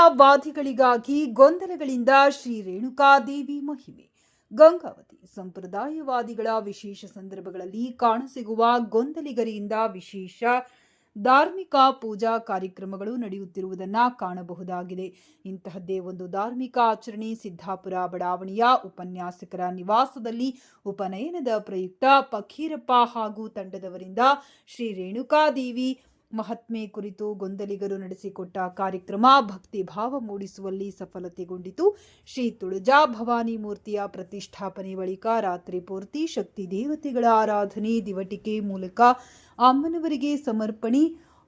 ವಾದಿಗಳಿಗಾಗಿ ಗೊಂದಲಗಳಿಂದ ಶ್ರೀ ರೇಣುಕಾದೇವಿ ಮಹಿಮೆ. ಗಂಗಾವತಿ ಸಂಪ್ರದಾಯವಾದಿಗಳ ವಿಶೇಷ ಸಂದರ್ಭಗಳಲ್ಲಿ ಕಾಣಸಿಗುವ ಗೊಂದಲಿಗರಿಂದ ವಿಶೇಷ ಧಾರ್ಮಿಕ ಪೂಜಾ ಕಾರ್ಯಕ್ರಮಗಳು ನಡೆಯುತ್ತಿರುವುದನ್ನು ಕಾಣಬಹುದಾಗಿದೆ. ಇಂತಹದ್ದೇ ಒಂದು ಧಾರ್ಮಿಕ ಆಚರಣೆ ಸಿದ್ದಾಪುರ ಬಡಾವಣೆಯ ಉಪನ್ಯಾಸಕರ ನಿವಾಸದಲ್ಲಿ ಉಪನಯನದ ಪ್ರಯುಕ್ತ ಫಕೀರಪ್ಪ ಹಾಗೂ ತಂಡದವರಿಂದ ಶ್ರೀ ರೇಣುಕಾದೇವಿ ಮಹಾತ್ಮೆ ಕುರಿತು ಗೊಂದಲಿಗರು ನಡೆಸಿಕೊಟ್ಟ ಕಾರ್ಯಕ್ರಮ ಭಕ್ತಿ ಭಾವ ಮೂಡಿಸುವಲ್ಲಿ ಸಫಲತೆಗೊಂಡಿತು. ಶ್ರೀ ತುಳಜಾ ಭವಾನಿ ಮೂರ್ತಿಯ ಪ್ರತಿಷ್ಠಾಪನೆ ಬಳಿಕ ರಾತ್ರಿ ಪೂರ್ತಿ ಶಕ್ತಿ ದೇವತೆಗಳ ಆರಾಧನೆ ದಿವಟಿಕೆ ಮೂಲಕ ಅಮ್ಮನವರಿಗೆ ಸಮರ್ಪಣೆ,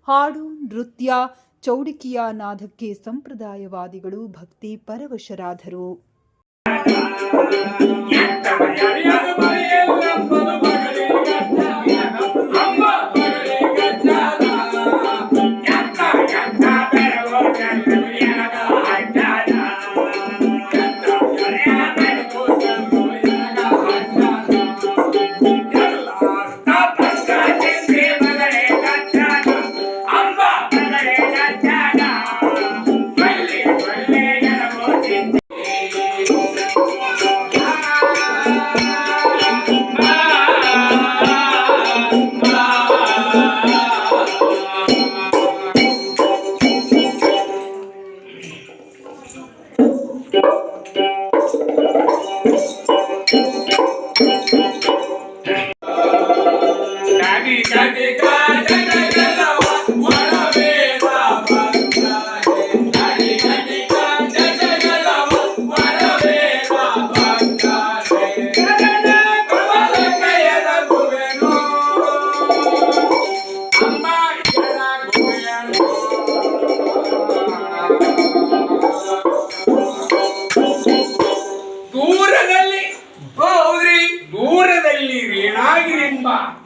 ಹಾಡು, ನೃತ್ಯ, ಚೌಡಿಕಿಯ ನಾದಕ್ಕೆ ಸಂಪ್ರದಾಯವಾದಿಗಳು ಭಕ್ತಿ ಪರವಶರಾದರು.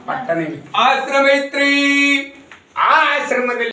ಪಟ್ಟಣವಿ ಆಶ್ರಮ ಐತ್ರಿ. ಆ ಆಶ್ರಮದಲ್ಲಿ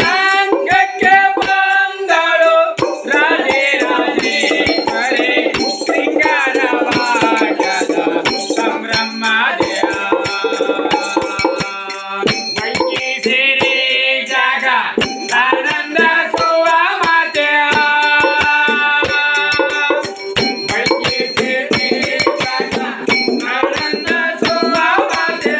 ರಂಗಕ್ಕೆ ಬಂದಳು ರಾಜೇ ರಾಜೇಶ್ವರಿ ಶೃಂಗಾರವಾಗದ ಸಂಭ್ರಮದೆಯ ಬೈಕಿ ಸೇರಿ ಜಾಗ ಆನಂದ ಸುವ ಮಾತೆಯ ಬೈಕಿ ಸೇರಿ ಜಾಗ ಆನಂದ ಸುವ ಮಾತೆಯ